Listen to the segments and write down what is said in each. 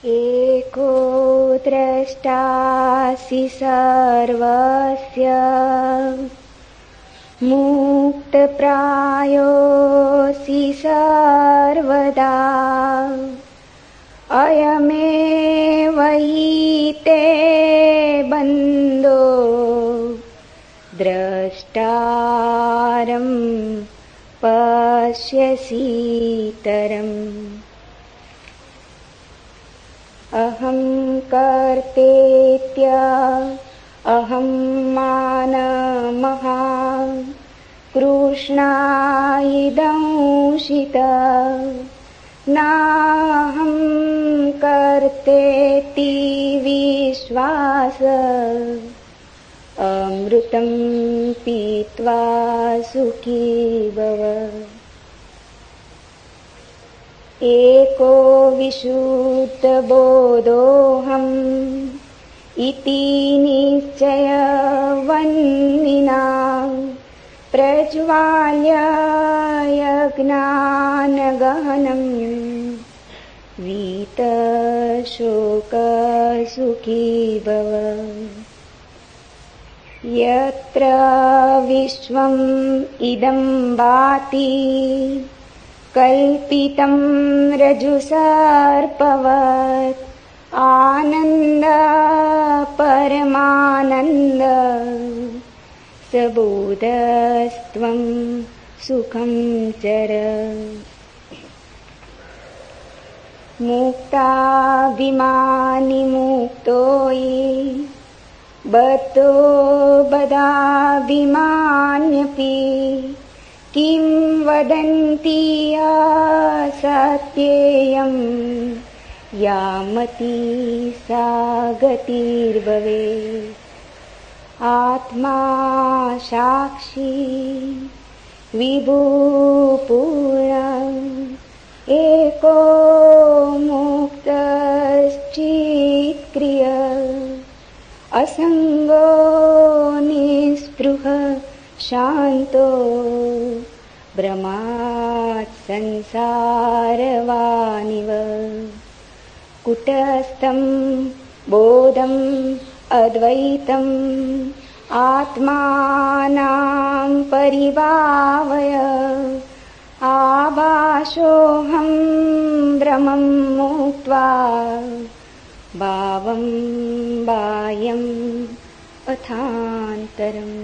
एको द्रष्टासि सर्वस्य मुक्तप्रायोऽसि सर्वदा अयमेव हि ते बन्धो द्रष्टारं पश्यसीतरम् अहं कर्तेत्य अहं मानमहा कृष्णायिदंशित नाहं कर्तेति विश्वास अमृतं पीत्वा सुखी भव एको विशुद्धबोधोऽहम् इति निश्चयवन्निना प्रज्वाल्य यज्ञानगहनं वीतशोकसुखी भव यत्र विश्वम् इदं भाति कल्पितं रज्जुसर्पवत् आनन्द परमानन्द सबोधस्त्वं सुखं चर मुक्ताभिमानी मुक्तो ये बद्धो बदाभिमान्यपि किं वदन्ति असत्येयं यामति सा गतिर्भवेत् आत्मा साक्षी विभुपूर्ण एको मुक्तश्चित्क्रिय असंगो निस्पृह शांतो ब्रह्मात् संसारवानिव कुटस्थं बोधम् अद्वैतम् आत्मानं परिभावय आभासोऽहं ब्रह्मं मुक्त्वा भावं बाह्यम् अथान्तरम्।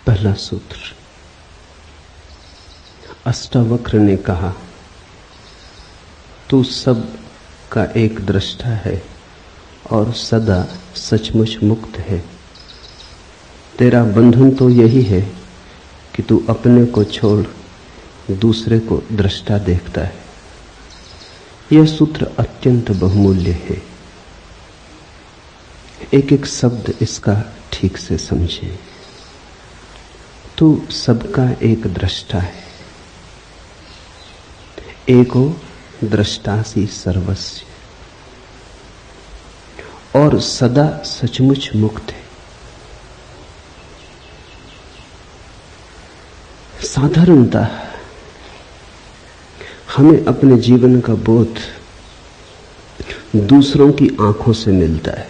पहला सूत्र। अष्टावक्र ने कहा, तू सब का एक दृष्टा है और सदा सचमुच मुक्त है। तेरा बंधन तो यही है कि तू अपने को छोड़ दूसरे को दृष्टा देखता है। यह सूत्र अत्यंत बहुमूल्य है। एक एक शब्द इसका ठीक से समझें। तू सबका एक दृष्टा है। एको दृष्टासि सर्वस्य, और सदा सचमुच मुक्त है। साधारणतः हमें अपने जीवन का बोध दूसरों की आंखों से मिलता है।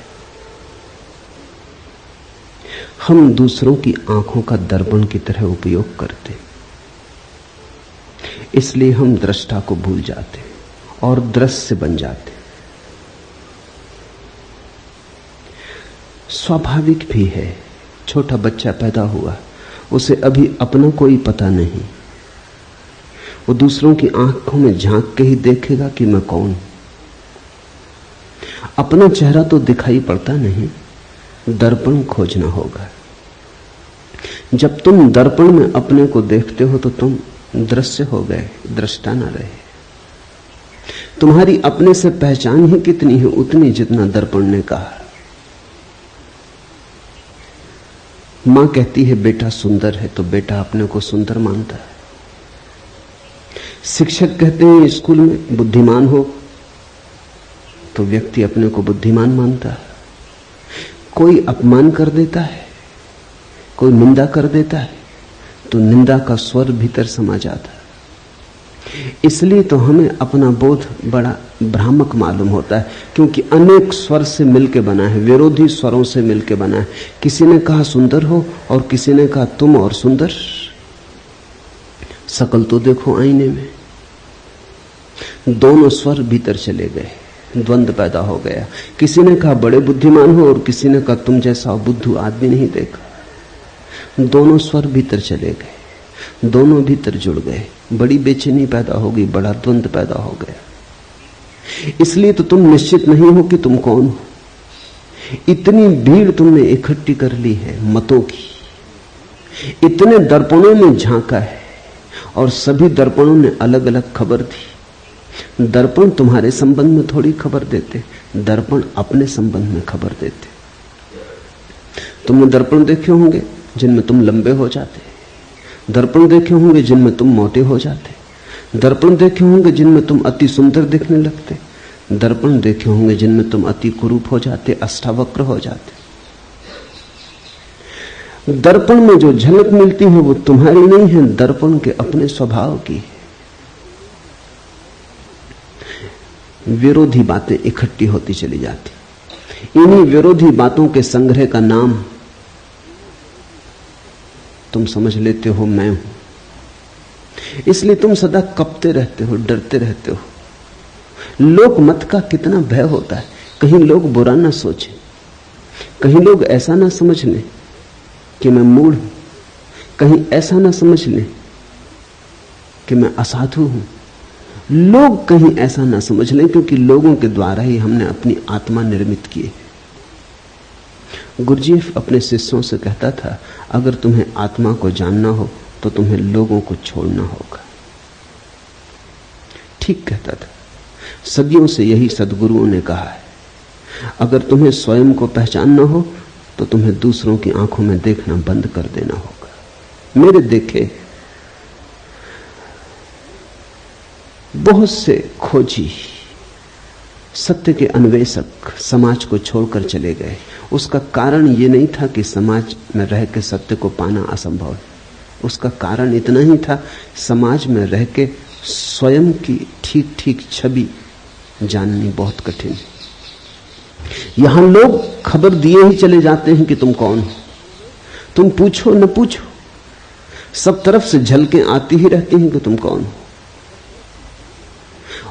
हम दूसरों की आंखों का दर्पण की तरह उपयोग करते, इसलिए हम दृष्टा को भूल जाते और दृश्य बन जाते। स्वाभाविक भी है। छोटा बच्चा पैदा हुआ, उसे अभी अपना कोई पता नहीं। वो दूसरों की आंखों में झांक के ही देखेगा कि मैं कौन। अपना चेहरा तो दिखाई पड़ता नहीं, दर्पण खोजना होगा। जब तुम दर्पण में अपने को देखते हो तो तुम दृश्य हो गए, दृष्टा ना रहे। तुम्हारी अपने से पहचान ही कितनी है, उतनी जितना दर्पण ने कहा। मां कहती है बेटा सुंदर है, तो बेटा अपने को सुंदर मानता है। शिक्षक कहते हैं स्कूल में बुद्धिमान हो, तो व्यक्ति अपने को बुद्धिमान मानता है। कोई अपमान कर देता है, कोई निंदा कर देता है, तो निंदा का स्वर भीतर समा जाता है। इसलिए तो हमें अपना बोध बड़ा भ्रामक मालूम होता है, क्योंकि अनेक स्वर से मिलके बना है, विरोधी स्वरों से मिलके बना है। किसी ने कहा सुंदर हो और किसी ने कहा तुम और सुंदर। शकल तो देखो आईने में, दोनों स्वर भीतर चले गए, द्वंद्व पैदा हो गया। किसी ने कहा बड़े बुद्धिमान हो और किसी ने कहा तुम जैसा बुद्धू आदमी नहीं देखा। दोनों स्वर भीतर चले गए, दोनों भीतर जुड़ गए, बड़ी बेचैनी पैदा हो गई, बड़ा द्वंद्व पैदा हो गया। इसलिए तो तुम निश्चित नहीं हो कि तुम कौन हो। इतनी भीड़ तुमने इकट्ठी कर ली है मतों की, इतने दर्पणों में झांका है और सभी दर्पणों ने अलग अलग खबर दी। दर्पण तुम्हारे संबंध में थोड़ी खबर देते, दर्पण अपने संबंध में खबर देते। तुमने दर्पण देखे होंगे जिनमें तुम लंबे हो जाते, दर्पण देखे होंगे जिनमें तुम मोटे हो जाते, दर्पण देखे होंगे जिनमें तुम अति सुंदर दिखने लगते, दर्पण देखे होंगे जिनमें तुम अति कुरूप हो जाते, अष्टावक्र हो जाते। दर्पण में जो झलक मिलती है वो तुम्हारी नहीं है, दर्पण के अपने स्वभाव की है। विरोधी बातें इकट्ठी होती चली जाती। इन्हीं विरोधी बातों के संग्रह का नाम तुम समझ लेते हो मैं हूं। इसलिए तुम सदा कपते रहते हो, डरते रहते हो। लोक मत का कितना भय होता है, कहीं लोग बुरा ना सोचे, कहीं लोग ऐसा ना समझ लें कि मैं मूढ़ हूं, कहीं ऐसा ना समझ लें कि मैं असाधु हूं। लोग कहीं ऐसा ना समझ लें, क्योंकि लोगों के द्वारा ही हमने अपनी आत्मा निर्मित की है। गुरुजीएफ अपने शिष्यों से कहता था, अगर तुम्हें आत्मा को जानना हो तो तुम्हें लोगों को छोड़ना होगा। ठीक कहता था। सदियों से यही सद्गुरुओं ने कहा है, अगर तुम्हें स्वयं को पहचानना हो तो तुम्हें दूसरों की आंखों में देखना बंद कर देना होगा। मेरे देखे बहुत से खोजी, सत्य के अन्वेषक समाज को छोड़कर चले गए। उसका कारण यह नहीं था कि समाज में रह के सत्य को पाना असंभव है, उसका कारण इतना ही था, समाज में रह के स्वयं की ठीक ठीक छवि जाननी बहुत कठिन है। यहां लोग खबर दिए ही चले जाते हैं कि तुम कौन हो। तुम पूछो न पूछो, सब तरफ से झलकें आती ही रहती हैं कि तुम कौन हो।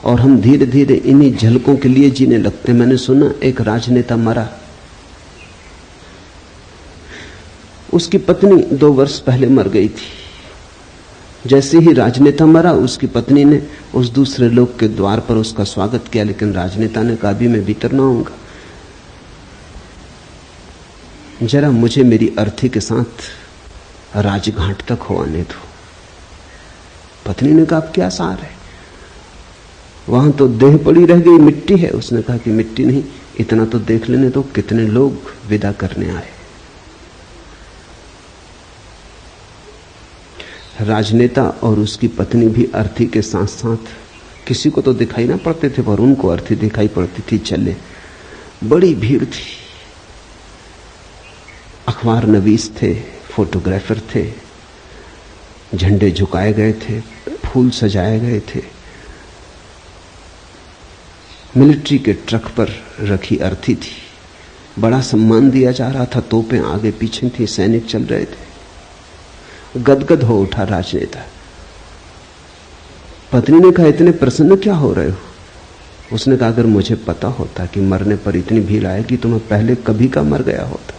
और हम धीरे धीरे इन्हीं झलकों के लिए जीने लगते। मैंने सुना एक राजनेता मरा, उसकी पत्नी 2 वर्ष पहले मर गई थी। जैसे ही राजनेता मरा, उसकी पत्नी ने उस दूसरे लोग के द्वार पर उसका स्वागत किया, लेकिन राजनेता ने कहा अभी मैं भीतर ना आऊंगा, जरा मुझे मेरी अर्थी के साथ राजघाट तक हो आने दो। पत्नी ने कहा अब क्या सार है, वहां तो देह पड़ी रह गई, मिट्टी है। उसने कहा कि मिट्टी नहीं, इतना तो देख लेने तो कितने लोग विदा करने आए। राजनेता और उसकी पत्नी भी अर्थी के साथ साथ, किसी को तो दिखाई ना पड़ते थे पर उनको अर्थी दिखाई पड़ती थी, चले। बड़ी भीड़ थी, अखबार नवीस थे, फोटोग्राफर थे, झंडे झुकाए गए थे, फूल सजाए गए थे, मिलिट्री के ट्रक पर रखी अर्थी थी, बड़ा सम्मान दिया जा रहा था, तोपें आगे पीछे थी, सैनिक चल रहे थे। गदगद हो उठा राजनेता। पत्नी ने कहा इतने प्रसन्न क्या हो रहे हो? उसने कहा अगर मुझे पता होता कि मरने पर इतनी भीड़ आएगी तो मैं पहले कभी का मर गया होता,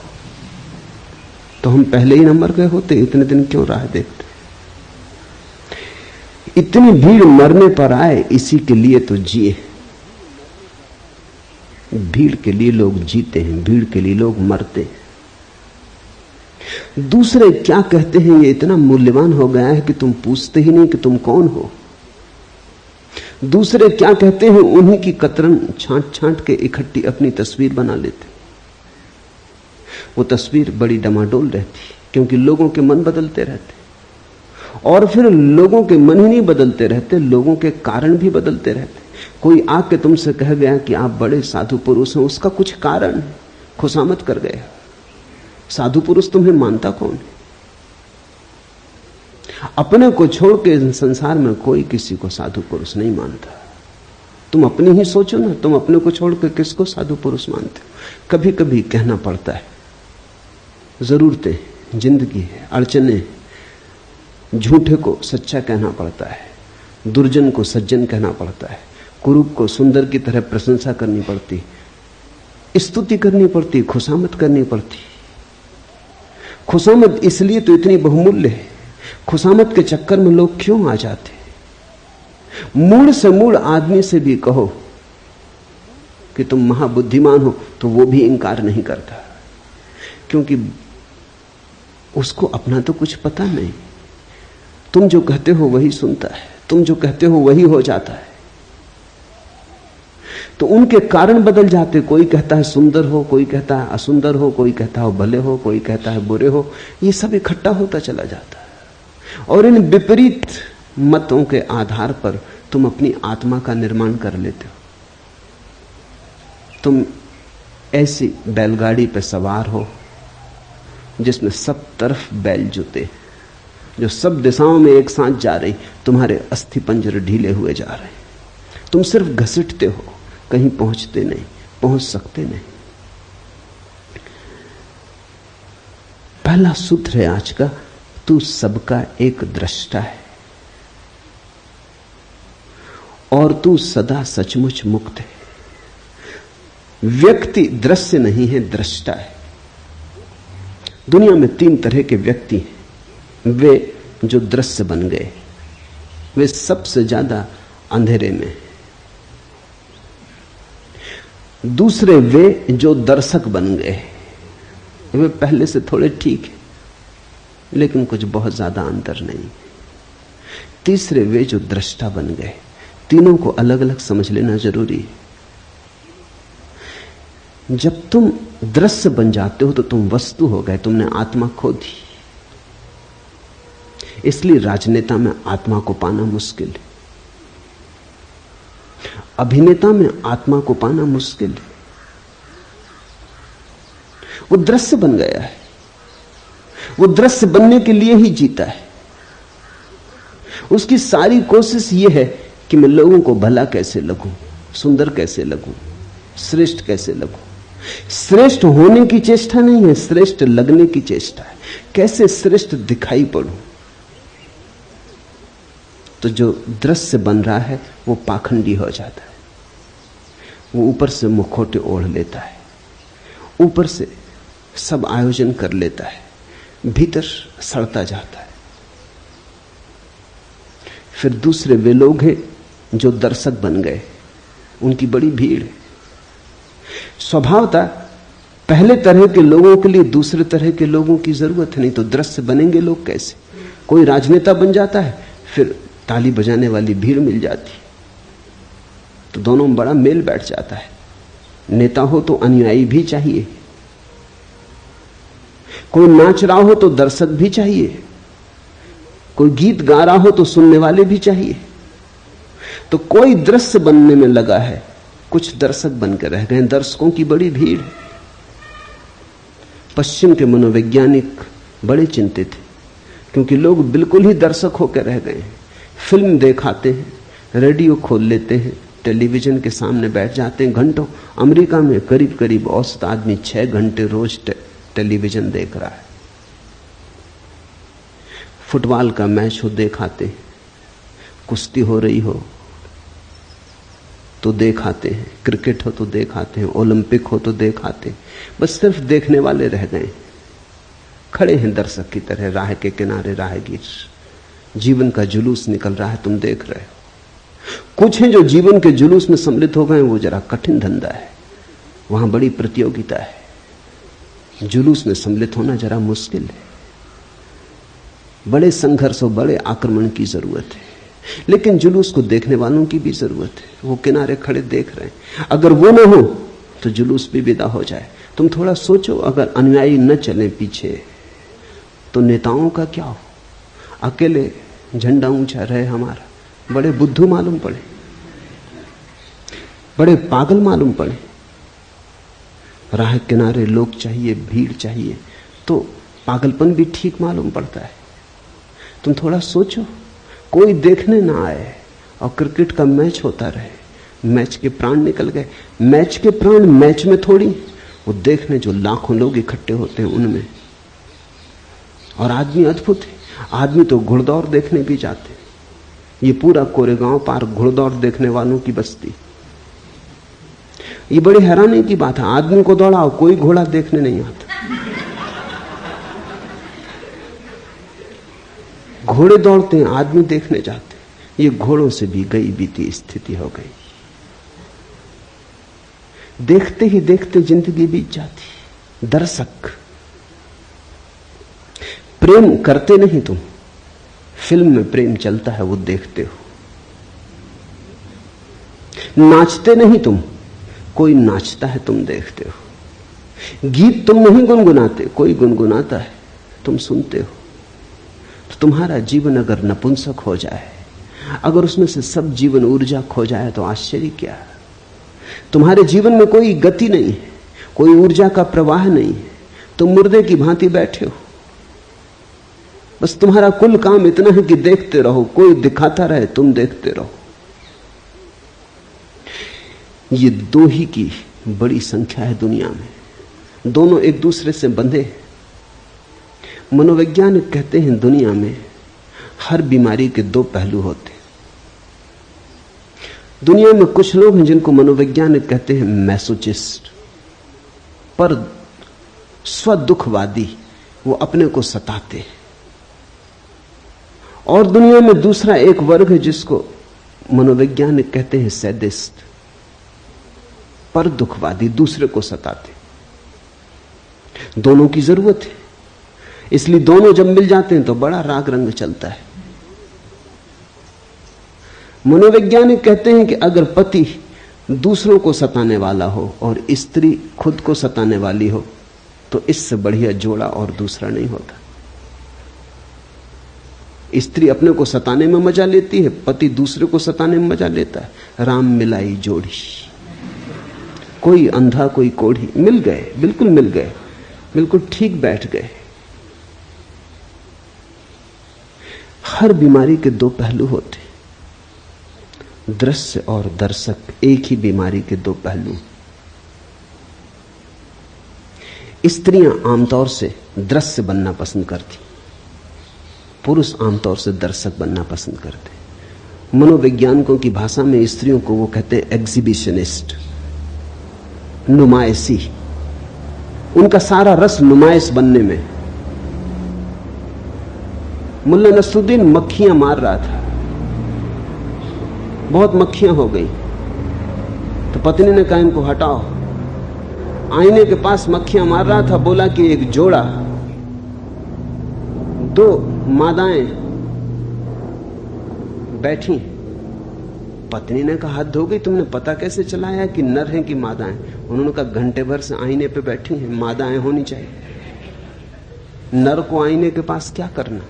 तो हम पहले ही ना मर गए होते, इतने दिन क्यों राह देखते। इतनी भीड़ मरने पर आए, इसी के लिए तो जिए। भीड़ के लिए लोग जीते हैं, भीड़ के लिए लोग मरते हैं। दूसरे क्या कहते हैं ये इतना मूल्यवान हो गया है कि तुम पूछते ही नहीं कि तुम कौन हो। दूसरे क्या कहते हैं उन्हीं की कतरन छांट छांट के इकट्ठी अपनी तस्वीर बना लेते। वो तस्वीर बड़ी डमाडोल रहती, क्योंकि लोगों के मन बदलते रहते, और फिर लोगों के मन ही नहीं बदलते रहते, लोगों के कारण भी बदलते रहते। कोई आके तुमसे कह गया कि आप बड़े साधु पुरुष हैं, उसका कुछ कारण है, खुशामद कर गया। साधु पुरुष तुम्हें मानता कौन है? अपने को छोड़ के इस संसार में कोई किसी को साधु पुरुष नहीं मानता। तुम अपनी ही सोचो ना, तुम अपने को छोड़ के किसको साधु पुरुष मानते हो? कभी कभी कहना पड़ता है, जरूरतें, जिंदगी है, अड़चने, झूठे को सच्चा कहना पड़ता है, दुर्जन को सज्जन कहना पड़ता है, कुरूप को सुंदर की तरह प्रशंसा करनी पड़ती, स्तुति करनी पड़ती, खुशामद करनी पड़ती। खुशामद इसलिए तो इतनी बहुमूल्य है। खुशामद के चक्कर में लोग क्यों आ जाते? मूड से मूड आदमी से भी कहो कि तुम महाबुद्धिमान हो तो वो भी इंकार नहीं करता, क्योंकि उसको अपना तो कुछ पता नहीं। तुम जो कहते हो वही सुनता है, तुम जो कहते हो वही हो जाता है। तो उनके कारण बदल जाते। कोई कहता है सुंदर हो, कोई कहता है असुंदर हो, कोई कहता है भले हो, कोई कहता है बुरे हो। ये सब इकट्ठा होता चला जाता है और इन विपरीत मतों के आधार पर तुम अपनी आत्मा का निर्माण कर लेते हो। तुम ऐसी बैलगाड़ी पर सवार हो जिसमें सब तरफ बैल जुते, जो सब दिशाओं में एक साथ जा रही। तुम्हारे अस्थि पंजर ढीले हुए जा रहे, तुम सिर्फ घसीटते हो, कहीं पहुंचते नहीं, पहुंच सकते नहीं। पहला सूत्र है आज का, तू सबका एक दृष्टा है और तू सदा सचमुच मुक्त है। व्यक्ति दृश्य नहीं है, दृष्टा है। दुनिया में 3 तरह के व्यक्ति हैं। वे जो दृश्य बन गए, वे सबसे ज्यादा अंधेरे में। दूसरे वे जो दर्शक बन गए, वे पहले से थोड़े ठीक है लेकिन कुछ बहुत ज्यादा अंतर नहीं। तीसरे वे जो दृष्टा बन गए। तीनों को अलग अलग समझ लेना जरूरी है। जब तुम दृश्य बन जाते हो तो तुम वस्तु हो गए, तुमने आत्मा खो दी। इसलिए राजनेता में आत्मा को पाना मुश्किल है, अभिनेता में आत्मा को पाना मुश्किल है। वो दृश्य बन गया है, वो दृश्य बनने के लिए ही जीता है। उसकी सारी कोशिश ये है कि मैं लोगों को भला कैसे लगूं, सुंदर कैसे लगूं, श्रेष्ठ कैसे लगूं। श्रेष्ठ होने की चेष्टा नहीं है, श्रेष्ठ लगने की चेष्टा है। कैसे श्रेष्ठ दिखाई पड़ूं। तो जो दृश्य बन रहा है वो पाखंडी हो जाता है। वो ऊपर से मुखौटे ओढ़ लेता है, ऊपर से सब आयोजन कर लेता है, भीतर सड़ता जाता है। फिर दूसरे वे लोग हैं जो दर्शक बन गए, उनकी बड़ी भीड़ है। स्वभावतः पहले तरह के लोगों के लिए दूसरे तरह के लोगों की जरूरत है, नहीं तो दृश्य बनेंगे लोग कैसे। कोई राजनेता बन जाता है, फिर ताली बजाने वाली भीड़ मिल जाती, तो दोनों में बड़ा मेल बैठ जाता है। नेता हो तो अनुयायी भी चाहिए, कोई नाच रहा हो तो दर्शक भी चाहिए, कोई गीत गा रहा हो तो सुनने वाले भी चाहिए। तो कोई दृश्य बनने में लगा है, कुछ दर्शक बनकर रह गए। दर्शकों की बड़ी भीड़ है। पश्चिम के मनोवैज्ञानिक बड़े चिंतित थे, क्योंकि लोग बिल्कुल ही दर्शक होकर रह गए हैं। फिल्म दिखाते हैं, रेडियो खोल लेते हैं, टेलीविजन के सामने बैठ जाते हैं घंटों। अमेरिका में करीब करीब औसत आदमी 6 घंटे रोज टेलीविजन देख रहा है। फुटबॉल का मैच हो दिखाते हैं, कुश्ती हो रही हो तो दिखाते हैं, क्रिकेट हो तो दिखाते हैं, ओलंपिक हो तो दिखाते हैं। बस सिर्फ देखने वाले रह गए, खड़े हैं दर्शक की तरह राह के किनारे राहगीर। जीवन का जुलूस निकल रहा है, तुम देख रहे हो। कुछ हैं जो जीवन के जुलूस में सम्मिलित हो गए, वो जरा कठिन धंधा है, वहां बड़ी प्रतियोगिता है। जुलूस में सम्मिलित होना जरा मुश्किल है, बड़े संघर्ष और बड़े आक्रमण की जरूरत है। लेकिन जुलूस को देखने वालों की भी जरूरत है, वो किनारे खड़े देख रहे हैं। अगर वो ना हो तो जुलूस भी विदा हो जाए। तुम थोड़ा सोचो, अगर अनुयायी न चले पीछे तो नेताओं का क्या हो। अकेले झंडा ऊंचा रहे हमारा, बड़े बुद्धू मालूम पड़े, बड़े पागल मालूम पड़े। राह किनारे लोग चाहिए, भीड़ चाहिए, तो पागलपन भी ठीक मालूम पड़ता है। तुम थोड़ा सोचो, कोई देखने ना आए और क्रिकेट का मैच होता रहे, मैच के प्राण निकल गए। मैच के प्राण मैच में थोड़ी, वो देखने जो लाखों लोग इकट्ठे होते हैं उनमें। और आदमी अद्भुत है, आदमी तो घुड़दौड़ देखने भी जाते हैं। ये पूरा कोरेगांव पार्क घुड़दौड़ देखने वालों की बस्ती। ये बड़ी हैरानी की बात है, आदमी को दौड़ाओ, कोई घोड़ा देखने नहीं आता। घोड़े दौड़ते हैं, आदमी देखने जाते हैं। ये घोड़ों से भी गई बीती स्थिति हो गई। देखते ही देखते जिंदगी बीत जाती। दर्शक, प्रेम करते नहीं तुम, फिल्म में प्रेम चलता है वो देखते हो। नाचते नहीं तुम, कोई नाचता है तुम देखते हो। गीत तुम नहीं गुनगुनाते, कोई गुनगुनाता है तुम सुनते हो। तो तुम्हारा जीवन अगर नपुंसक हो जाए, अगर उसमें से सब जीवन ऊर्जा खो जाए तो आश्चर्य क्या। तुम्हारे जीवन में कोई गति नहीं है, कोई ऊर्जा का प्रवाह नहीं है, तुम मुर्दे की भांति बैठे हो। बस तुम्हारा कुल काम इतना है कि देखते रहो, कोई दिखाता रहे तुम देखते रहो। ये दो ही की बड़ी संख्या है दुनिया में, दोनों एक दूसरे से बंधे। मनोवैज्ञानिक कहते हैं दुनिया में हर बीमारी के दो पहलू होते। दुनिया में कुछ लोग हैं जिनको मनोवैज्ञानिक कहते हैं मैसोचिस्ट, पर स्वदुखवादी, वो अपने को सताते हैं। और दुनिया में दूसरा एक वर्ग है जिसको मनोवैज्ञानिक कहते हैं सैडिस्ट, पर दुखवादी, दूसरे को सताते। दोनों की जरूरत है, इसलिए दोनों जब मिल जाते हैं तो बड़ा राग रंग चलता है। मनोवैज्ञानिक कहते हैं कि अगर पति दूसरों को सताने वाला हो और स्त्री खुद को सताने वाली हो तो इससे बढ़िया जोड़ा और दूसरा नहीं होता। स्त्री अपने को सताने में मजा लेती है, पति दूसरे को सताने में मजा लेता है। राम मिलाई जोड़ी, कोई अंधा कोई कोढ़ी, मिल गए, बिल्कुल मिल गए, बिल्कुल ठीक बैठ गए। हर बीमारी के दो पहलू होते, दृश्य और दर्शक एक ही बीमारी के दो पहलू। स्त्रियां आमतौर से दृश्य बनना पसंद करती, पुरुष आमतौर से दर्शक बनना पसंद करते। मनोवैज्ञानिकों की भाषा में स्त्रियों को वो कहते हैं एग्जिबिशनिस्ट, नुमाइशी। उनका सारा रस नुमाइश बनने में। मुल्ला नसरुद्दीन मक्खियां मार रहा था, बहुत मक्खियां हो गई, तो पत्नी ने कहा इनको हटाओ। आईने के पास मक्खियां मार रहा था, बोला कि एक जोड़ा, दो मादाएं बैठी। पत्नी ने कहा हद हो गई, तुमने पता कैसे चलाया कि नर हैं कि मादाएं? उन्होंने कहा घंटे भर से आईने पे बैठी हैं, मादाएं होनी चाहिए, नर को आईने के पास क्या करना।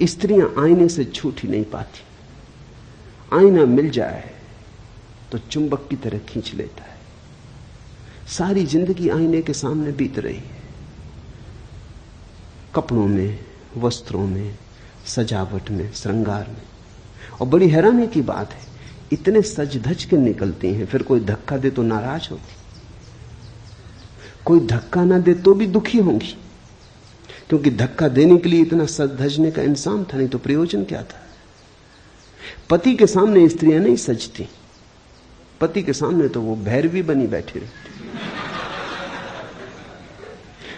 स्त्रियां आईने से छूट ही नहीं पाती, आईना मिल जाए तो चुंबक की तरह खींच लेता है। सारी जिंदगी आईने के सामने बीत रही है, कपड़ों में, वस्त्रों में, सजावट में, श्रृंगार में। और बड़ी हैरानी की बात है, इतने सज धज के निकलती हैं, फिर कोई धक्का दे तो नाराज होती, कोई धक्का ना दे तो भी दुखी होंगी, क्योंकि धक्का देने के लिए इतना सज धजने का इंसान था, नहीं तो प्रयोजन क्या था। पति के सामने स्त्रियां नहीं सजती, पति के सामने तो वो भैरवी बनी बैठी रहती,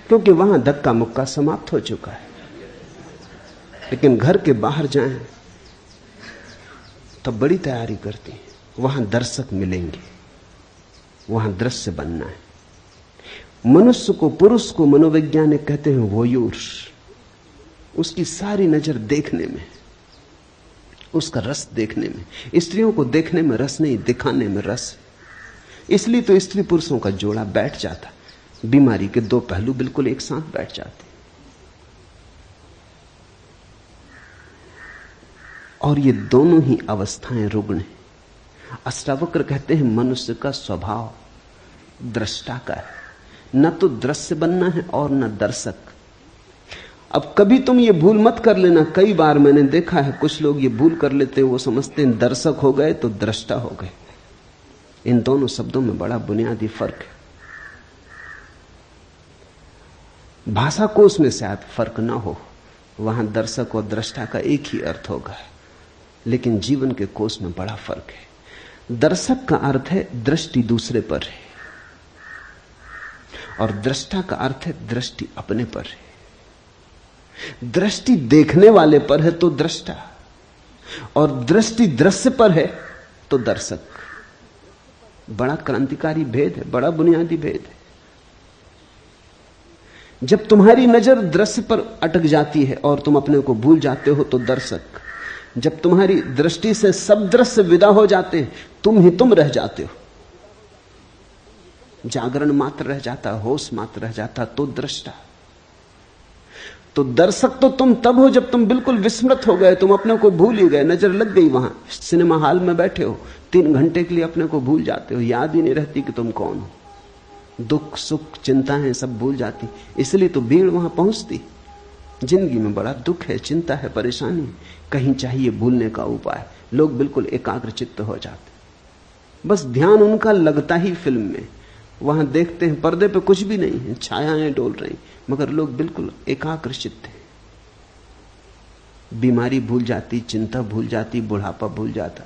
क्योंकि वहां धक्का मुक्का समाप्त हो चुका है। लेकिन घर के बाहर जाएं तो बड़ी तैयारी करती हैं, वहां दर्शक मिलेंगे, वहां दृश्य बनना है। मनुष्य को, पुरुष को मनोवैज्ञानिक कहते हैं वोयूर। उसकी सारी नजर देखने में, उसका रस देखने में। स्त्रियों को देखने में रस नहीं, दिखाने में रस। इसलिए तो स्त्री पुरुषों का जोड़ा बैठ जाता, बीमारी के दो पहलू बिल्कुल एक साथ बैठ जाते। और ये दोनों ही अवस्थाएं रुग्ण हैं। अष्टावक्र कहते हैं मनुष्य का स्वभाव दृष्टा का है, न तो दृश्य बनना है और न दर्शक। अब कभी तुम ये भूल मत कर लेना, कई बार मैंने देखा है कुछ लोग ये भूल कर लेते हैं, वो समझते हैं दर्शक हो गए तो दृष्टा हो गए। इन दोनों शब्दों में बड़ा बुनियादी फर्क है। भाषा कोश में शायद फर्क ना हो, वहां दर्शक और दृष्टा का एक ही अर्थ होगा, लेकिन जीवन के कोश में बड़ा फर्क है। दर्शक का अर्थ है दृष्टि दूसरे पर है, और दृष्टा का अर्थ है दृष्टि अपने पर है। दृष्टि देखने वाले पर है तो दृष्टा, और दृष्टि दृश्य पर है तो दर्शक। बड़ा क्रांतिकारी भेद है, बड़ा बुनियादी भेद है। जब तुम्हारी नजर दृश्य पर अटक जाती है और तुम अपने को भूल जाते हो तो दर्शक। जब तुम्हारी दृष्टि से सब दृश्य विदा हो जाते हैं, तुम ही तुम रह जाते हो, जागरण मात्र रह जाता, होश मात्र रह जाता, तो दृष्टा। तो दर्शक तो तुम तब हो जब तुम बिल्कुल विस्मृत हो गए, तुम अपने को भूल ही गए, नजर लग गई। वहां सिनेमा हॉल में बैठे हो, 3 घंटे के लिए अपने को भूल जाते हो, याद ही नहीं रहती कि तुम कौन हो। दुख सुख चिंताएं सब भूल जाती, इसलिए तो भीड़ वहां पहुंचती। जिंदगी में बड़ा दुख है, चिंता है, परेशानी, कहीं चाहिए भूलने का उपाय। लोग बिल्कुल एकाग्र चित्त हो जाते, बस ध्यान उनका लगता ही फिल्म में। वहां देखते हैं पर्दे पे कुछ भी नहीं है, छायाएं डोल रही, मगर लोग बिल्कुल एकाग्र चित्त हैं। बीमारी भूल जाती, चिंता भूल जाती, बुढ़ापा भूल जाता,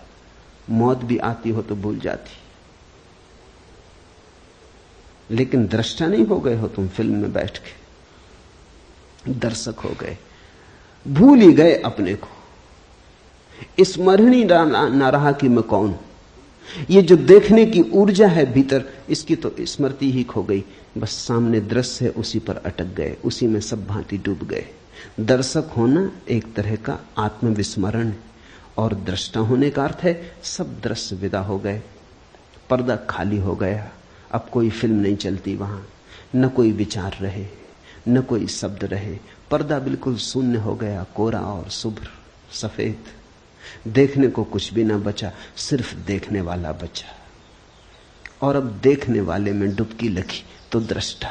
मौत भी आती हो तो भूल जाती। लेकिन दृष्टा नहीं हो गए हो तुम फिल्म में बैठ के, दर्शक हो गए, भूल ही गए अपने को। स्मरण ही ना रहा कि मैं कौन हूं। ये जो देखने की ऊर्जा है भीतर, इसकी तो स्मृति ही खो गई। बस सामने दृश्य है, उसी पर अटक गए, उसी में सब भांति डूब गए। दर्शक होना एक तरह का आत्मविस्मरण है, और दृष्टा होने का अर्थ है सब दृश्य विदा हो गए, पर्दा खाली हो गया, अब कोई फिल्म नहीं चलती वहां, न कोई विचार रहे, न कोई शब्द रहे, पर्दा बिल्कुल शून्य हो गया, कोरा और शुभ्र सफेद। देखने को कुछ भी ना बचा, सिर्फ देखने वाला बचा। और अब देखने वाले में डुबकी लगी तो दृष्टा।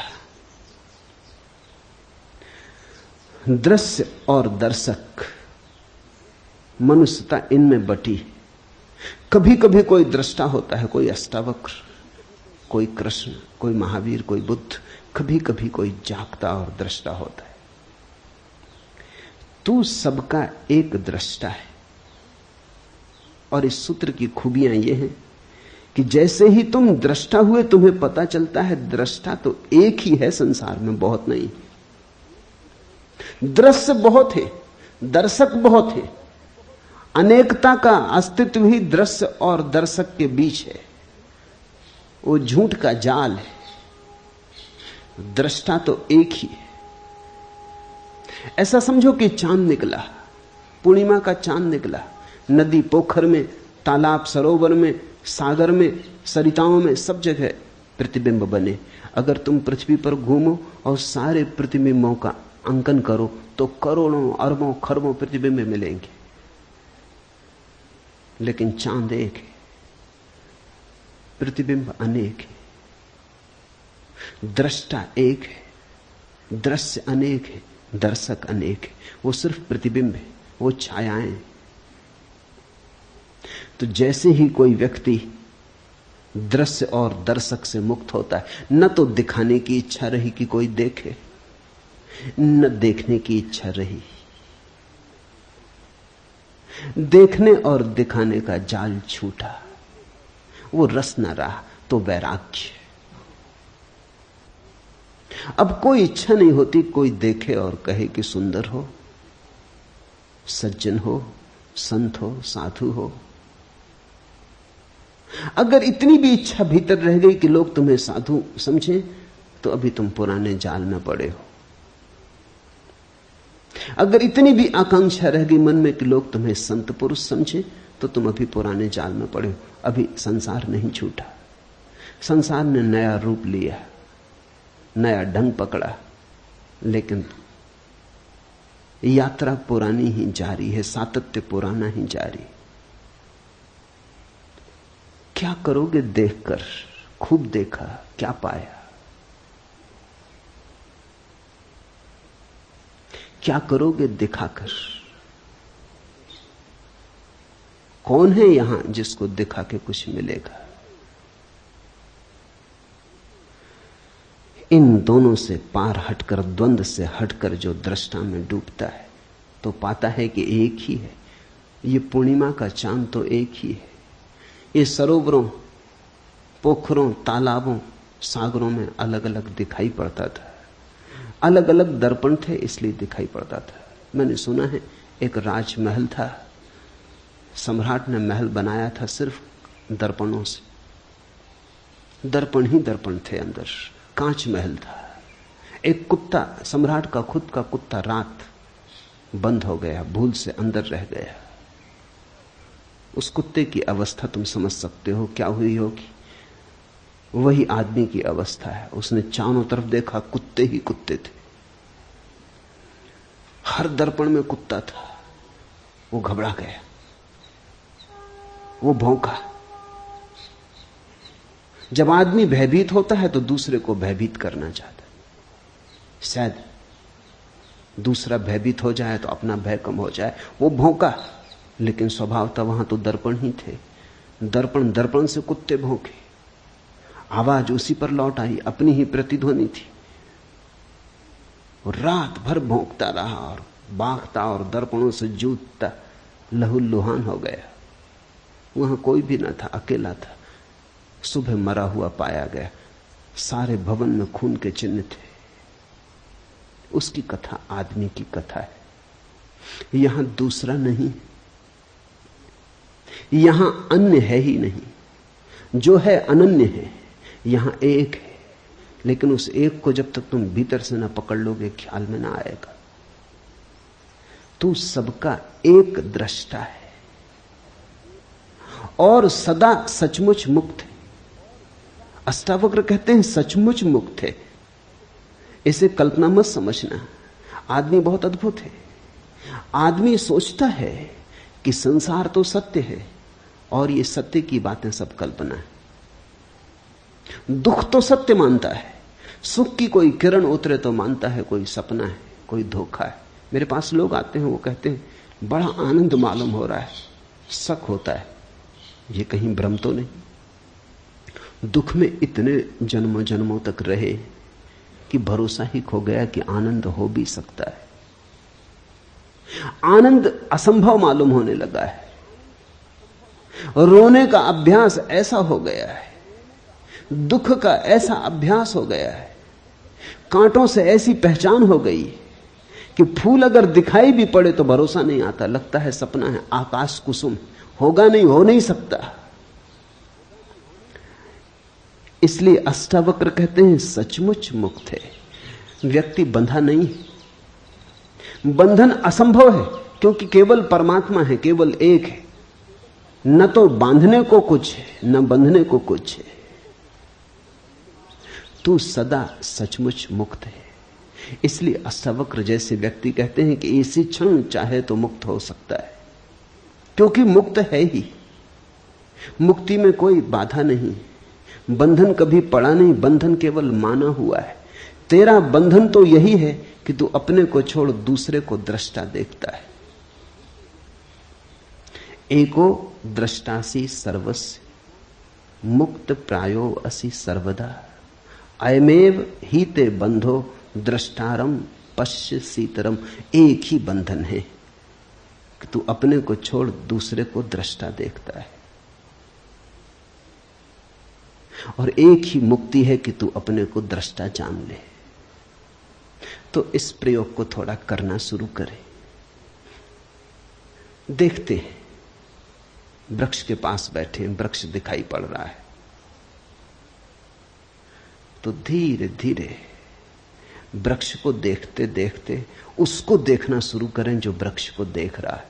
दृश्य और दर्शक, मनुष्यता इनमें बटी। कभी कभी कोई दृष्टा होता है, कोई अष्टावक्र, कोई कृष्ण, कोई महावीर, कोई बुद्ध। कभी कभी कोई जागता और दृष्टा होता है। तू सबका एक दृष्टा है। और इस सूत्र की खूबियां ये हैं कि जैसे ही तुम दृष्टा हुए, तुम्हें पता चलता है दृष्टा तो एक ही है संसार में, बहुत नहीं। दृश्य बहुत है, दर्शक बहुत है। अनेकता का अस्तित्व ही दृश्य और दर्शक के बीच है। वो झूठ का जाल है, दृष्टा तो एक ही है। ऐसा समझो कि चांद निकला, पूर्णिमा का चांद निकला, नदी पोखर में, तालाब सरोवर में, सागर में, सरिताओं में, सब जगह प्रतिबिंब बने। अगर तुम पृथ्वी पर घूमो और सारे प्रतिबिंबों का अंकन करो तो करोड़ों अरबों खरबों प्रतिबिंब मिलेंगे, लेकिन चांद एक है, प्रतिबिंब अनेक है। दृष्टा एक है, दृश्य अनेक है, दर्शक अनेक है। वो सिर्फ प्रतिबिंब है, वो छायाएं। तो जैसे ही कोई व्यक्ति दृश्य और दर्शक से मुक्त होता है, न तो दिखाने की इच्छा रही कि कोई देखे, न देखने की इच्छा रही। देखने और दिखाने का जाल छूटा, वो रस न रहा, तो वैराग्य। अब कोई इच्छा नहीं होती कोई देखे और कहे कि सुंदर हो, सज्जन हो, संत हो, साधु हो। अगर इतनी भी इच्छा भीतर रह गई कि लोग तुम्हें साधु समझें, तो अभी तुम पुराने जाल में पड़े हो। अगर इतनी भी आकांक्षा रह गई मन में कि लोग तुम्हें संत पुरुष समझें, तो तुम अभी पुराने जाल में पड़े हो। अभी संसार नहीं छूटा, संसार ने नया रूप लिया, नया ढंग पकड़ा, लेकिन यात्रा पुरानी ही जारी है, सातत्य पुराना ही जारी। क्या करोगे देखकर? खूब देखा, क्या पाया? क्या करोगे दिखाकर? कौन है यहां जिसको दिखा के कुछ मिलेगा? इन दोनों से पार हटकर, द्वंद्व से हटकर जो दृष्टा में डूबता है तो पाता है कि एक ही है। ये पूर्णिमा का चांद तो एक ही है। ये सरोवरों, पोखरों, तालाबों, सागरों में अलग अलग दिखाई पड़ता था। अलग अलग दर्पण थे इसलिए दिखाई पड़ता था। मैंने सुना है एक राजमहल था, सम्राट ने महल बनाया था सिर्फ दर्पणों से। दर्पण ही दर्पण थे अंदर, कांच महल था। एक कुत्ता, सम्राट का खुद का कुत्ता, रात बंद हो गया, भूल से अंदर रह गया। उस कुत्ते की अवस्था तुम समझ सकते हो क्या हुई होगी। वही आदमी की अवस्था है। उसने चारों तरफ देखा, कुत्ते ही कुत्ते थे। हर दर्पण में कुत्ता था। वो घबरा गया, वो भौंका। जब आदमी भयभीत होता है तो दूसरे को भयभीत करना चाहता है। शायद दूसरा भयभीत हो जाए तो अपना भय कम हो जाए। वो भौंका, लेकिन स्वभाव था वहां तो दर्पण ही थे। दर्पण दर्पण से कुत्ते भौंके, आवाज उसी पर लौट आई, अपनी ही प्रतिध्वनि थी। रात भर भौंकता रहा और बागता और दर्पणों से जूझता लहूलुहान हो गया। वहां कोई भी न था, अकेला था। सुबह मरा हुआ पाया गया। सारे भवन में खून के चिन्ह थे। उसकी कथा आदमी की कथा है। यहां दूसरा नहीं, यहां अन्य है ही नहीं। जो है अनन्य है। यहां एक है, लेकिन उस एक को जब तक तुम भीतर से ना पकड़ लोगे ख्याल में ना आएगा। तू सबका एक दृष्टा है और सदा सचमुच मुक्त है। अष्टावक्र कहते हैं सचमुच मुक्त है। इसे कल्पना मत समझना। आदमी बहुत अद्भुत है। आदमी सोचता है कि संसार तो सत्य है और ये सत्य की बातें सब कल्पना है। दुख तो सत्य मानता है, सुख की कोई किरण उतरे तो मानता है कोई सपना है, कोई धोखा है। मेरे पास लोग आते हैं, वो कहते हैं बड़ा आनंद मालूम हो रहा है। शक होता है ये कहीं भ्रम तो नहीं। दुख में इतने जन्मों जन्मों तक रहे कि भरोसा ही खो गया कि आनंद हो भी सकता है। आनंद असंभव मालूम होने लगा है। रोने का अभ्यास ऐसा हो गया है, दुख का ऐसा अभ्यास हो गया है, कांटों से ऐसी पहचान हो गई कि फूल अगर दिखाई भी पड़े तो भरोसा नहीं आता, लगता है सपना है, आकाश कुसुम, होगा नहीं, हो नहीं सकता। इसलिए अष्टावक्र कहते हैं सचमुच मुक्त है। व्यक्ति बंधा नहीं। बंधन असंभव है क्योंकि केवल परमात्मा है, केवल एक है। न तो बांधने को कुछ है, न बंधने को कुछ है। तू सदा सचमुच मुक्त है। इसलिए अष्टावक्र जैसे व्यक्ति कहते हैं कि इसी क्षण चाहे तो मुक्त हो सकता है, क्योंकि मुक्त है ही। मुक्ति में कोई बाधा नहीं, बंधन कभी पड़ा नहीं, बंधन केवल माना हुआ है। तेरा बंधन तो यही है कि तू अपने को छोड़ दूसरे को दृष्टा देखता है। एको दृष्टासी सर्वस्य मुक्त प्रायो असि सर्वदा अयमेव हीते बंधो दृष्टारम पश्य सीतरम। एक ही बंधन है कि तू अपने को छोड़ दूसरे को दृष्टा देखता है, और एक ही मुक्ति है कि तू अपने को दृष्टा जान ले। तो इस प्रयोग को थोड़ा करना शुरू करें। देखते हैं, वृक्ष के पास बैठे हैं, वृक्ष दिखाई पड़ रहा है, तो धीरे धीरे वृक्ष को देखते देखते उसको देखना शुरू करें जो वृक्ष को देख रहा है।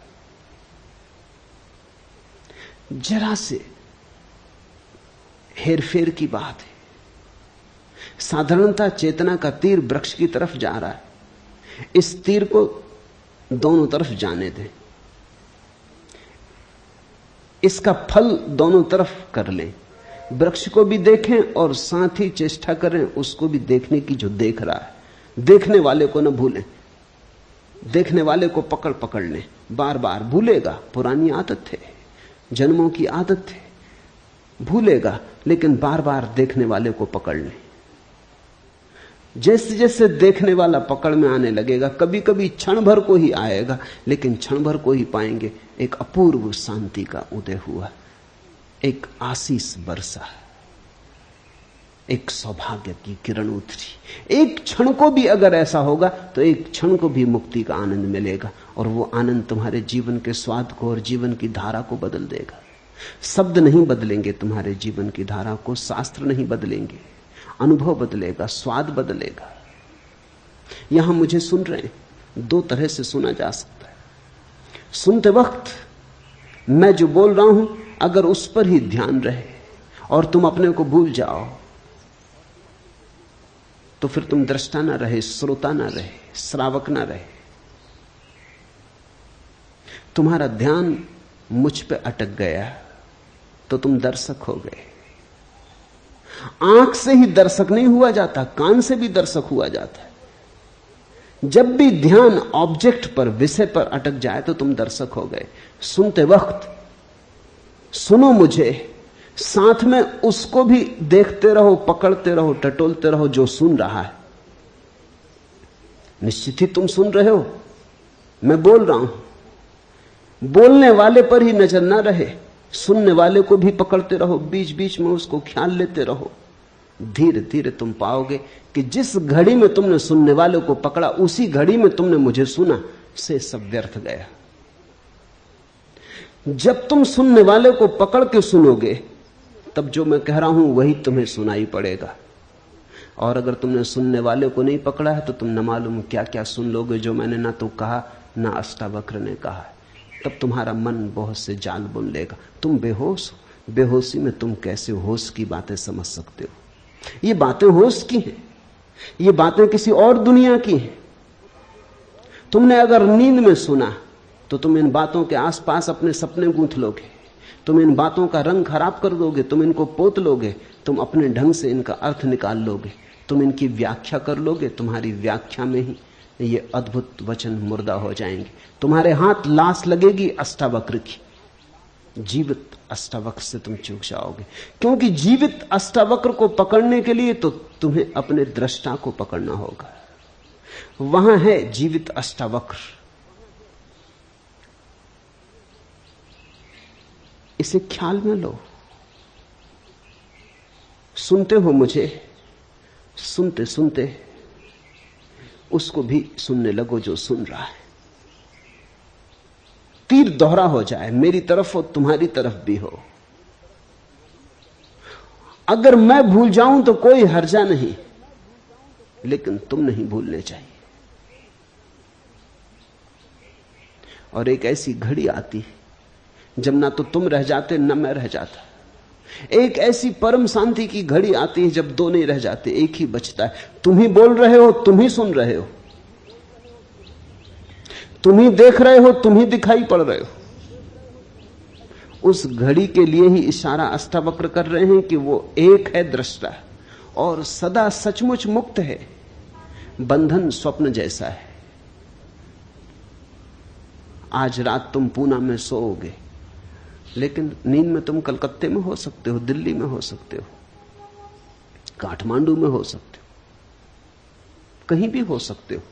जरा से हेरफेर की बात है। साधारणता चेतना का तीर वृक्ष की तरफ जा रहा है। इस तीर को दोनों तरफ जाने दें, इसका फल दोनों तरफ कर लें। वृक्ष को भी देखें और साथ ही चेष्टा करें उसको भी देखने की जो देख रहा है। देखने वाले को न भूलें। देखने वाले को पकड़ पकड़ ले, बार बार भूलेगा, पुरानी आदत है, जन्मों की आदत है, भूलेगा, लेकिन बार बार देखने वाले को पकड़ ले। जैसे जैसे देखने वाला पकड़ में आने लगेगा, कभी कभी क्षण भर को ही आएगा, लेकिन क्षण भर को ही पाएंगे एक अपूर्व शांति का उदय हुआ, एक आशीष बरसा, एक सौभाग्य की किरण उतरी। एक क्षण को भी अगर ऐसा होगा तो एक क्षण को भी मुक्ति का आनंद मिलेगा, और वो आनंद तुम्हारे जीवन के स्वाद को और जीवन की धारा को बदल देगा। शब्द नहीं बदलेंगे तुम्हारे जीवन की धारा को, शास्त्र नहीं बदलेंगे, अनुभव बदलेगा, स्वाद बदलेगा। यहां मुझे सुन रहे हैं, दो तरह से सुना जा सकता है। सुनते वक्त मैं जो बोल रहा हूं, अगर उस पर ही ध्यान रहे और तुम अपने को भूल जाओ, तो फिर तुम दृष्टा ना रहे, श्रोता ना रहे, श्रावक ना रहे। तुम्हारा ध्यान मुझ पे अटक गया तो तुम दर्शक हो गए। आंख से ही दर्शक नहीं हुआ जाता, कान से भी दर्शक हुआ जाता है। जब भी ध्यान ऑब्जेक्ट पर, विषय पर अटक जाए तो तुम दर्शक हो गए। सुनते वक्त सुनो मुझे, साथ में उसको भी देखते रहो, पकड़ते रहो, टटोलते रहो जो सुन रहा है। निश्चित ही तुम सुन रहे हो, मैं बोल रहा हूं। बोलने वाले पर ही नजर ना रहे, सुनने वाले को भी पकड़ते रहो, बीच बीच में उसको ख्याल लेते रहो। धीरे धीरे तुम पाओगे कि जिस घड़ी में तुमने सुनने वाले को पकड़ा, उसी घड़ी में तुमने मुझे सुना, से सब व्यर्थ गया। जब तुम सुनने वाले को पकड़ के सुनोगे, तब जो मैं कह रहा हूं वही तुम्हें सुनाई पड़ेगा। और अगर तुमने सुनने वाले को नहीं पकड़ा है तो तुम न मालूम क्या क्या सुन लोगे जो मैंने ना तो कहा, ना अष्टावक्र ने कहा है। तब तुम्हारा मन बहुत से जाल बुन लेगा, तुम बेहोश हो। बेहोशी में तुम कैसे होश की बातें समझ सकते हो? ये बातें होश की हैं, ये बातें किसी और दुनिया की हैं। तुमने अगर नींद में सुना तो तुम इन बातों के आसपास अपने सपने गूंथ लोगे, तुम इन बातों का रंग खराब कर दोगे, तुम इनको पोत लोगे, तुम अपने ढंग से इनका अर्थ निकाल लोगे, तुम इनकी व्याख्या कर लोगे। तुम्हारी व्याख्या में ही ये अद्भुत वचन मुर्दा हो जाएंगे। तुम्हारे हाथ लाश लगेगी अष्टावक्र की, जीवित अष्टावक्र से तुम चूक जाओगे। क्योंकि जीवित अष्टावक्र को पकड़ने के लिए तो तुम्हें अपने दृष्टा को पकड़ना होगा। वहां है जीवित अष्टावक्र। इसे ख्याल में लो। सुनते हो मुझे, सुनते सुनते उसको भी सुनने लगो जो सुन रहा है। तीर दोहरा हो जाए, मेरी तरफ हो, तुम्हारी तरफ भी हो। अगर मैं भूल जाऊं तो कोई हर्जा नहीं, लेकिन तुम नहीं भूलने चाहिए। और एक ऐसी घड़ी आती जब ना तो तुम रह जाते न मैं रह जाता। एक ऐसी परम शांति की घड़ी आती है जब दो नहीं रह जाते, एक ही बचता है। तुम ही बोल रहे हो, तुम ही सुन रहे हो, तुम ही देख रहे हो, तुम ही दिखाई पड़ रहे हो। उस घड़ी के लिए ही इशारा अष्टावक्र कर रहे हैं कि वो एक है दृष्टा और सदा सचमुच मुक्त है। बंधन स्वप्न जैसा है। आज रात तुम पूना में सोओगे, लेकिन नींद में तुम कलकत्ते में हो सकते हो, दिल्ली में हो सकते हो, काठमांडू में हो सकते हो, कहीं भी हो सकते हो।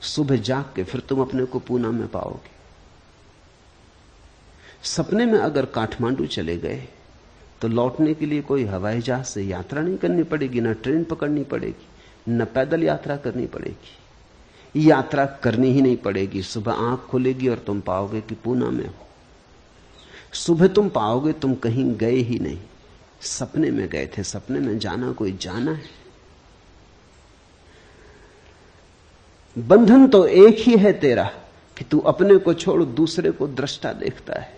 सुबह जाग के फिर तुम अपने को पूना में पाओगे। सपने में अगर काठमांडू चले गए तो लौटने के लिए कोई हवाई जहाज से यात्रा नहीं करनी पड़ेगी, न ट्रेन पकड़नी पड़ेगी, न पैदल यात्रा करनी पड़ेगी। यात्रा करनी ही नहीं पड़ेगी। सुबह आंख खुलेगी और तुम पाओगे कि पूना में हो। सुबह तुम पाओगे तुम कहीं गए ही नहीं, सपने में गए थे। सपने में जाना कोई जाना है। बंधन तो एक ही है तेरा कि तू अपने को छोड़ दूसरे को दृष्टा देखता है।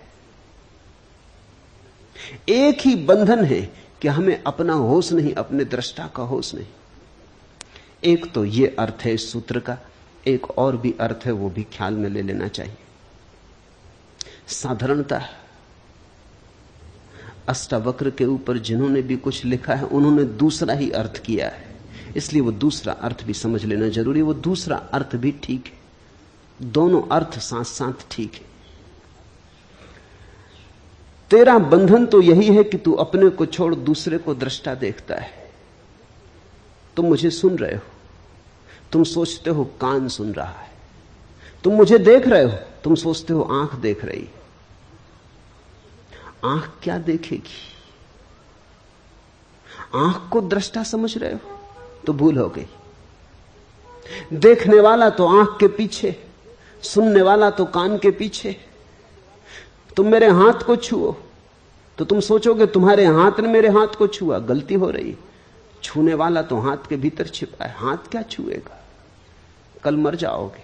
एक ही बंधन है कि हमें अपना होश नहीं, अपने दृष्टा का होश नहीं। एक तो ये अर्थ है इस सूत्र का, एक और भी अर्थ है, वो भी ख्याल में ले लेना चाहिए। साधारणता अष्टावक्र के ऊपर जिन्होंने भी कुछ लिखा है उन्होंने दूसरा ही अर्थ किया है इसलिए वो दूसरा अर्थ भी समझ लेना जरूरी है। वो दूसरा अर्थ भी ठीक है, दोनों अर्थ साथ साथ ठीक है। तेरा बंधन तो यही है कि तू अपने को छोड़ दूसरे को दृष्टा देखता है। तुम मुझे सुन रहे हो, तुम सोचते हो कान सुन रहा है, तुम मुझे देख रहे हो, तुम सोचते हो आंख देख रही है। आंख क्या देखेगी? आंख को दृष्टा समझ रहे हो तो भूल हो गई। देखने वाला तो आंख के पीछे, सुनने वाला तो कान के पीछे। तुम मेरे हाथ को छुओ तो तुम सोचोगे तुम्हारे हाथ ने मेरे हाथ को छुआ, गलती हो रही। छूने वाला तो हाथ के भीतर छिपा है। हाथ क्या छुएगा? कल मर जाओगे,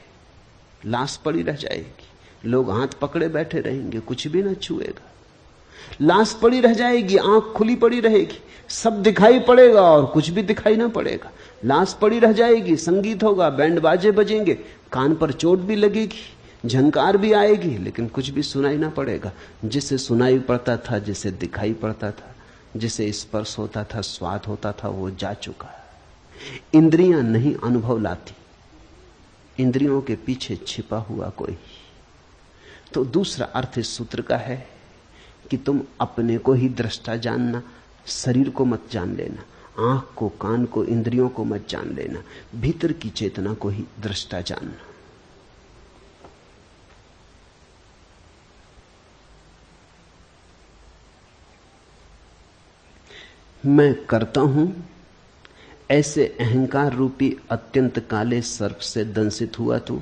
लाश पड़ी रह जाएगी, लोग हाथ पकड़े बैठे रहेंगे, कुछ भी ना छुएगा। लाश पड़ी रह जाएगी, आंख खुली पड़ी रहेगी, सब दिखाई पड़ेगा और कुछ भी दिखाई ना पड़ेगा। लाश पड़ी रह जाएगी, संगीत होगा, बैंड बाजे बजेंगे, कान पर चोट भी लगेगी, झंकार भी आएगी, लेकिन कुछ भी सुनाई ना पड़ेगा। जिसे सुनाई पड़ता था, जिसे दिखाई पड़ता था, जिसे स्पर्श होता था, स्वाद होता था, वो जा चुका। इंद्रियां नहीं अनुभव लाती, इंद्रियों के पीछे छिपा हुआ कोई। तो दूसरा अर्थ इस सूत्र का है कि तुम अपने को ही दृष्टा जानना, शरीर को मत जान लेना, आंख को, कान को, इंद्रियों को मत जान लेना, भीतर की चेतना को ही दृष्टा जानना। मैं करता हूं ऐसे अहंकार रूपी अत्यंत काले सर्प से दंशित हुआ तू।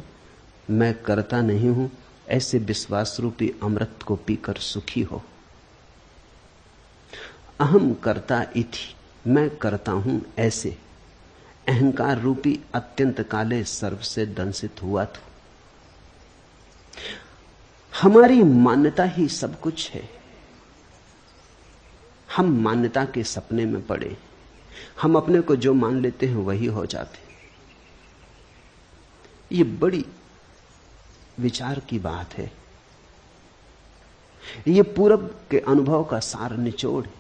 मैं करता नहीं हूं ऐसे विश्वास रूपी अमृत को पीकर सुखी हो। अहम करता इति, मैं करता हूं ऐसे अहंकार रूपी अत्यंत काले सर्प से दंशित हुआ तू। हमारी मान्यता ही सब कुछ है। हम मान्यता के सपने में पड़े, हम अपने को जो मान लेते हैं वही हो जाते। ये बड़ी विचार की बात है। ये पूरब के अनुभव का सार निचोड़ है।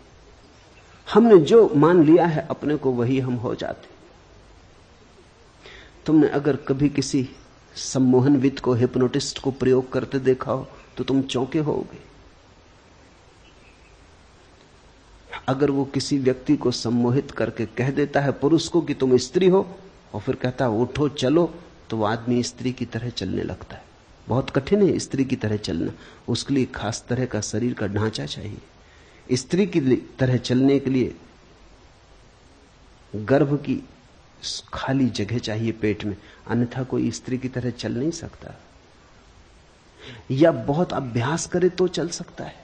हमने जो मान लिया है अपने को वही हम हो जाते। तुमने अगर कभी किसी सम्मोहनविद को, हिप्नोटिस्ट को प्रयोग करते देखा हो तो तुम चौंके होगे। अगर वो किसी व्यक्ति को सम्मोहित करके कह देता है पुरुष को कि तुम स्त्री हो, और फिर कहता है उठो चलो, तो वो आदमी स्त्री की तरह चलने लगता है। बहुत कठिन है स्त्री की तरह चलना, उसके लिए खास तरह का शरीर का ढांचा चाहिए। स्त्री की तरह चलने के लिए गर्भ की खाली जगह चाहिए पेट में, अन्यथा कोई स्त्री की तरह चल नहीं सकता। या बहुत अभ्यास करे तो चल सकता है।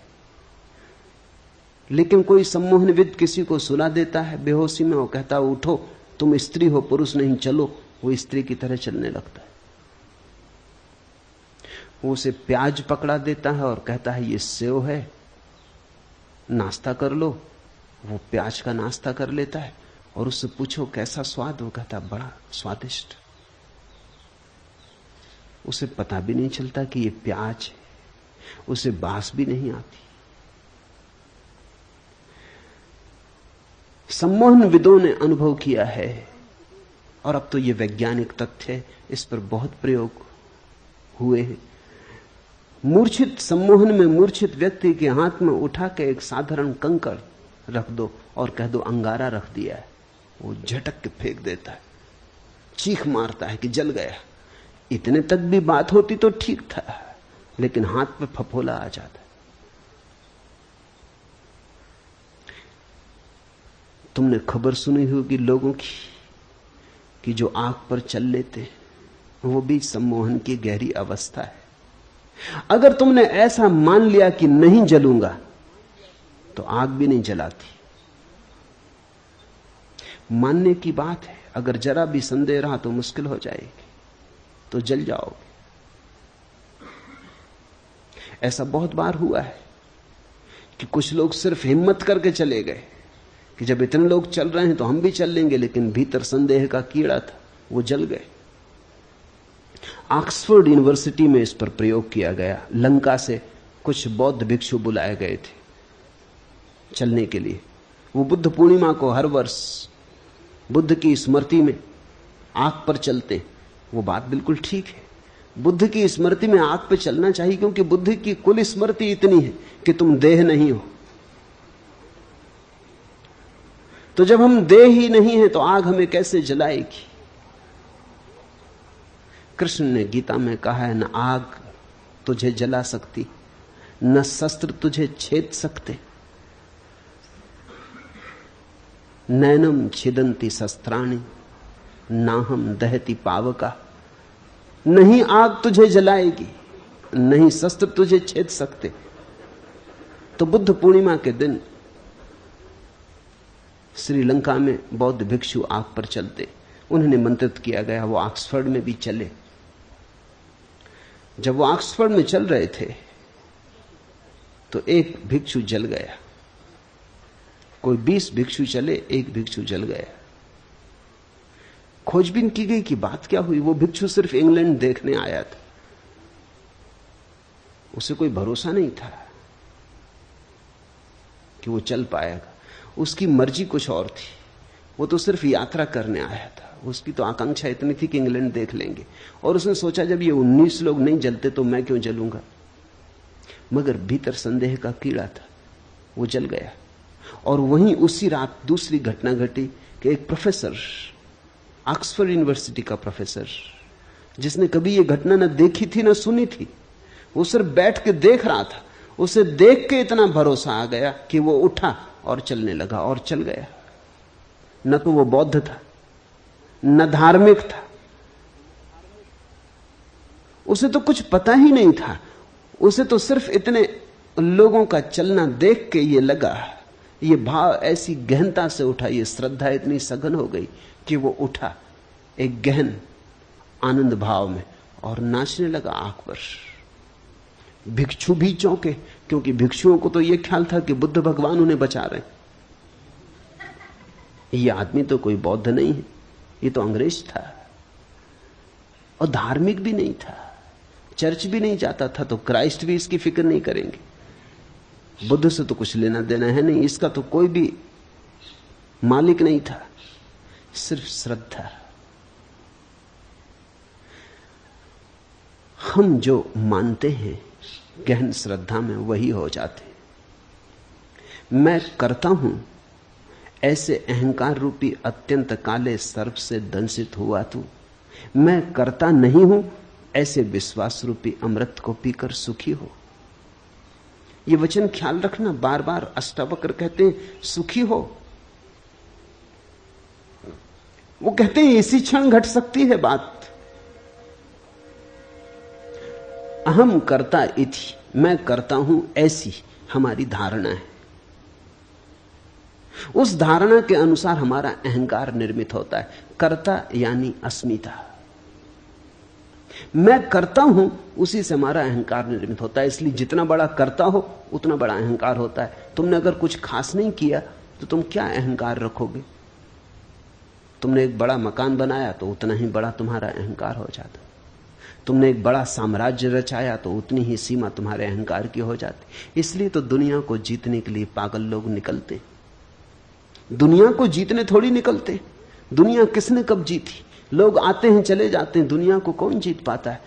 लेकिन कोई सम्मोहनविद किसी को सुला देता है बेहोशी में, वो कहता है उठो तुम स्त्री हो, पुरुष नहीं, चलो, वो स्त्री की तरह चलने लगता है। वो उसे प्याज पकड़ा देता है और कहता है ये सेव है, नाश्ता कर लो। वो प्याज का नाश्ता कर लेता है और उससे पूछो कैसा स्वाद, वो कहता है बड़ा स्वादिष्ट। उसे पता भी नहीं चलता कि ये प्याज है, उसे बास भी नहीं आती। सम्मोहनविदों ने अनुभव किया है, और अब तो ये वैज्ञानिक तथ्य है, इस पर बहुत प्रयोग हुए हैं। मूर्छित सम्मोहन में मूर्छित व्यक्ति के हाथ में उठा के एक साधारण कंकड़ रख दो और कह दो अंगारा रख दिया है, वो झटक के फेंक देता है, चीख मारता है कि जल गया। इतने तक भी बात होती तो ठीक था, लेकिन हाथ पे फफोला आ जाता है। तुमने खबर सुनी होगी लोगों की कि जो आग पर चल लेते हैं वो भी सम्मोहन की गहरी अवस्था है। अगर तुमने ऐसा मान लिया कि नहीं जलूंगा तो आग भी नहीं जलाती। मानने की बात है, अगर जरा भी संदेह रहा तो मुश्किल हो जाएगी, तो जल जाओगे। ऐसा बहुत बार हुआ है कि कुछ लोग सिर्फ हिम्मत करके चले गए कि जब इतने लोग चल रहे हैं तो हम भी चल लेंगे, लेकिन भीतर संदेह का कीड़ा था, वो जल गए। ऑक्सफोर्ड यूनिवर्सिटी में इस पर प्रयोग किया गया। लंका से कुछ बौद्ध भिक्षु बुलाए गए थे चलने के लिए। वो बुद्ध पूर्णिमा को हर वर्ष बुद्ध की स्मृति में आग पर चलते, वो बात बिल्कुल ठीक है। बुद्ध की स्मृति में आग पर चलना चाहिए, क्योंकि बुद्ध की कुल स्मृति इतनी है कि तुम देह नहीं हो। तो जब हम देह ही नहीं है तो आग हमें कैसे जलाएगी? कृष्ण ने गीता में कहा है, न आग तुझे जला सकती, न शस्त्र तुझे छेद सकते। नैनम छिदंती शस्त्राणि नाहम दहती पावका। नहीं आग तुझे जलाएगी, नहीं शस्त्र तुझे छेद सकते। तो बुद्ध पूर्णिमा के दिन श्रीलंका में बौद्ध भिक्षु आग पर चलते, उन्हें निमंत्रित किया गया, वो ऑक्सफोर्ड में भी चले। जब वो ऑक्सफोर्ड में चल रहे थे तो एक भिक्षु जल गया। कोई 20 भिक्षु चले, एक भिक्षु जल गया। खोजबीन की गई कि बात क्या हुई। वो भिक्षु सिर्फ इंग्लैंड देखने आया था, उसे कोई भरोसा नहीं था कि वो चल पाएगा। उसकी मर्जी कुछ और थी, वो तो सिर्फ यात्रा करने आया था। उसकी तो आकांक्षा इतनी थी कि इंग्लैंड देख लेंगे, और उसने सोचा जब ये 19 लोग नहीं जलते तो मैं क्यों जलूंगा। मगर भीतर संदेह का कीड़ा था, वो जल गया। और वहीं उसी रात दूसरी घटना घटी कि एक प्रोफेसर, ऑक्सफोर्ड यूनिवर्सिटी का प्रोफेसर, जिसने कभी ये घटना न देखी थी न सुनी थी, वो सिर्फ बैठ के देख रहा था, उसे देख के इतना भरोसा आ गया कि वो उठा और चलने लगा और चल गया। न तो वो बौद्ध था, न धार्मिक था, उसे तो कुछ पता ही नहीं था। उसे तो सिर्फ इतने लोगों का चलना देख के ये लगा, ये भाव ऐसी गहनता से उठा, ये श्रद्धा इतनी सघन हो गई कि वो उठा एक गहन आनंद भाव में और नाचने लगा आग पर। भिक्षु भी चौंके, क्योंकि भिक्षुओं को तो ये ख्याल था कि बुद्ध भगवान उन्हें बचा रहे। ये आदमी तो कोई बौद्ध नहीं है, ये तो अंग्रेज था और धार्मिक भी नहीं था, चर्च भी नहीं जाता था, तो क्राइस्ट भी इसकी फिक्र नहीं करेंगे। बुद्ध से तो कुछ लेना देना है नहीं, इसका तो कोई भी मालिक नहीं था, सिर्फ श्रद्धा। हम जो मानते हैं गहन श्रद्धा में वही हो जाते। मैं करता हूं ऐसे अहंकार रूपी अत्यंत काले सर्प से दंशित हुआ तू। मैं करता नहीं हूं ऐसे विश्वास रूपी अमृत को पीकर सुखी हो। ये वचन ख्याल रखना, बार बार अष्टावक्र कहते हैं सुखी हो। वो कहते हैं इसी क्षण घट सकती है बात। अहम कर्ता इति, मैं करता हूं ऐसी हमारी धारणा है। उस धारणा के अनुसार हमारा अहंकार निर्मित होता है। कर्ता यानी अस्मिता। मैं करता हूं, उसी से हमारा अहंकार निर्मित होता है। इसलिए जितना बड़ा करता हो उतना बड़ा अहंकार होता है। तुमने अगर कुछ खास नहीं किया तो तुम क्या अहंकार रखोगे? तुमने एक बड़ा मकान बनाया तो उतना ही बड़ा तुम्हारा अहंकार हो जाता। तुमने एक बड़ा साम्राज्य रचाया तो उतनी ही सीमा तुम्हारे अहंकार की हो जाती। इसलिए तो दुनिया को जीतने के लिए पागल लोग निकलते। दुनिया को जीतने थोड़ी निकलते। दुनिया किसने कब जीती? लोग आते हैं चले जाते हैं, दुनिया को कौन जीत पाता है?